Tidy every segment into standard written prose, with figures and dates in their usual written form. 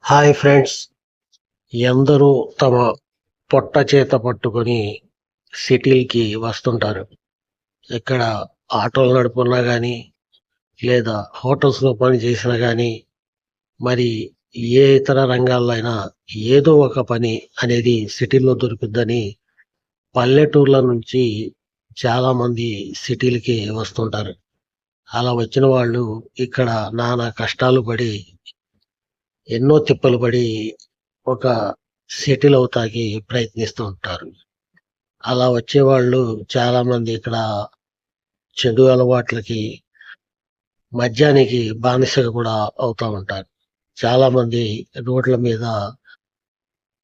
Hi friends, ఎందరూ తమ పొట్ట చేత పట్టుకొని సిటీలకి వస్తుంటారు. ఇక్కడ ఆటోలు నడుపున్నా కానీ, లేదా హోటల్స్లో పని చేసినా కానీ, మరి ఏ ఇతర రంగాల్లో అయినా ఏదో ఒక పని అనేది సిటీల్లో దొరుకుద్దని పల్లెటూర్ల నుంచి చాలామంది సిటీలకి వస్తుంటారు. అలా వచ్చిన వాళ్ళు ఇక్కడ నానా కష్టాలు పడి, ఎన్నో తిప్పలు పడి ఒక సెటిల్ అవుతాకి ప్రయత్నిస్తూ ఉంటారు. అలా వచ్చేవాళ్ళు చాలామంది ఇక్కడ చెడు అలవాట్లకి, మద్యానికి బానిసగా కూడా అవుతా ఉంటారు. చాలామంది రోడ్ల మీద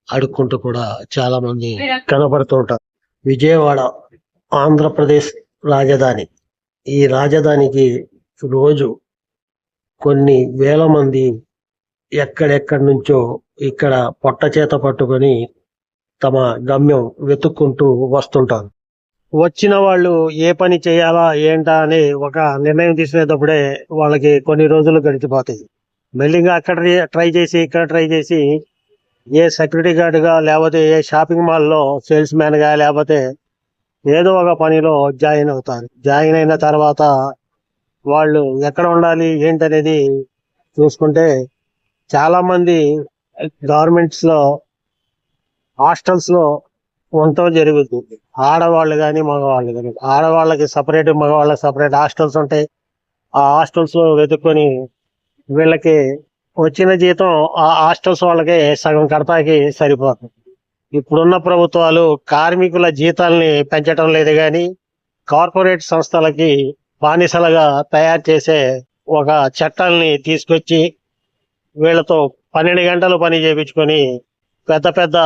అడుక్కుంటూ కూడా చాలామంది కనబడుతూ ఉంటారు. విజయవాడ ఆంధ్రప్రదేశ్ రాజధాని. ఈ రాజధానికి రోజు కొన్ని వేల మంది ఎక్కడెక్కడి నుంచో ఇక్కడ పొట్ట చేత పట్టుకొని తమ గమ్యం వెతుక్కుంటూ వస్తుంటారు. వచ్చిన వాళ్ళు ఏ పని చేయాలా ఏంటా అని ఒక నిర్ణయం తీసుకునేటప్పుడే వాళ్ళకి కొన్ని రోజులు గడిచిపోతాయి. మెల్లిగా అక్కడ ట్రై చేసి ఇక్కడ ట్రై చేసి ఏ సెక్యూరిటీ గార్డ్గా, లేకపోతే ఏ షాపింగ్ మాల్లో సేల్స్ మ్యాన్గా, లేకపోతే ఏదో ఒక పనిలో జాయిన్ అవుతారు. జాయిన్ అయిన తర్వాత వాళ్ళు ఎక్కడ ఉండాలి ఏంటనేది చూసుకుంటే చాలామంది గవర్నమెంట్స్లో హాస్టల్స్లో ఉండటం జరుగుతుంది. ఆడవాళ్ళు కానీ మగవాళ్ళు కానీ. ఆడవాళ్ళకి సపరేట్, మగవాళ్ళకి సపరేట్ హాస్టల్స్ ఉంటాయి. ఆ హాస్టల్స్లో వెతుక్కొని వీళ్ళకి వచ్చిన జీతం ఆ హాస్టల్స్ వాళ్ళకి సగం కడతాకి సరిపోతుంది. ఇప్పుడున్న ప్రభుత్వాలు కార్మికుల జీతాల్ని పెంచడం లేదు కానీ కార్పొరేట్ సంస్థలకి బానిసలుగా తయారు చేసే ఒక చట్టాలని తీసుకొచ్చి వీళ్ళతో 12 గంటలు పని చేయించుకొని పెద్ద పెద్ద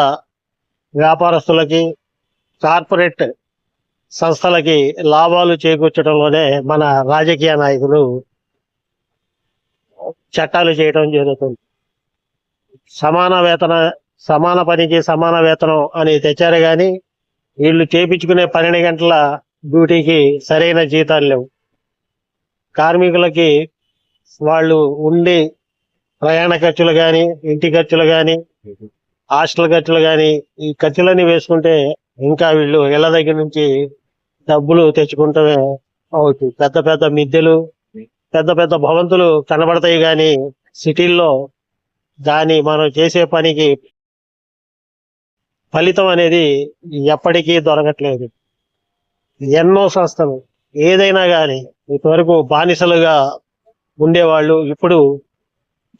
వ్యాపారస్తులకి, కార్పొరేట్ సంస్థలకి లాభాలు చేకూర్చడంలోనే మన రాజకీయ నాయకులు చట్టాలు చేయడం జరుగుతుంది. సమాన పనికి సమాన వేతనం అని తెచ్చారు కానీ వీళ్ళు చేపించుకునే 12 గంటల డ్యూటీకి సరైన జీతాలు లేవు. కార్మికులకి వాళ్ళు ఉండి ప్రయాణ ఖర్చులు కానీ, ఇంటి ఖర్చులు కానీ, హాస్టల్ ఖర్చులు కానీ, ఈ ఖర్చులన్నీ వేసుకుంటే ఇంకా వీళ్ళు ఇళ్ల దగ్గర నుంచి డబ్బులు తెచ్చుకుంటమే అవుతుంది. పెద్ద పెద్ద మిద్దెలు, పెద్ద పెద్ద భవంతులు కనబడతాయి కానీ సిటీల్లో దాని మనం చేసే పనికి ఫలితం అనేది ఎప్పటికీ దొరకట్లేదు. ఎన్నో సంస్థలు ఏదైనా కానీ ఇంతవరకు బానిసలుగా ఉండేవాళ్ళు ఇప్పుడు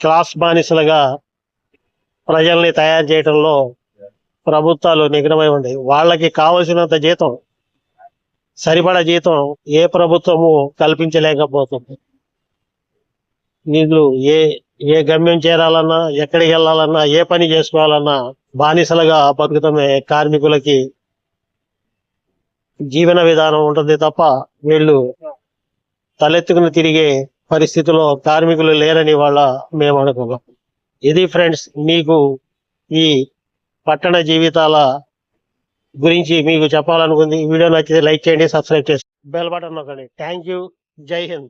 క్లాస్ బానిసలుగా ప్రజల్ని తయారు చేయడంలో ప్రభుత్వాలు నిగ్నమై ఉండేవి. వాళ్ళకి కావలసినంత జీతం, సరిపడా జీతం ఏ ప్రభుత్వము కల్పించలేకపోతుంది. వీళ్ళు ఏ గమ్యం చేరాలన్నా, ఎక్కడికి వెళ్ళాలన్నా, ఏ పని చేసుకోవాలన్నా బానిసలుగా బతుకుతమే కార్మికులకి జీవన విధానం ఉంటుంది తప్ప వీళ్ళు తలెత్తుకుని తిరిగే పరిస్థితిలో కార్మికులు లేరని వాళ్ళ మేము అనుకున్నాం. ఇది ఫ్రెండ్స్, మీకు ఈ పట్టణ జీవితాల గురించి మీకు చెప్పాలనుకుంది. వీడియో నచ్చితే లైక్ చేయండి, సబ్స్క్రైబ్ చేసి బెల్ బటన్ నొక్కండి. Thank you. జై హింద్.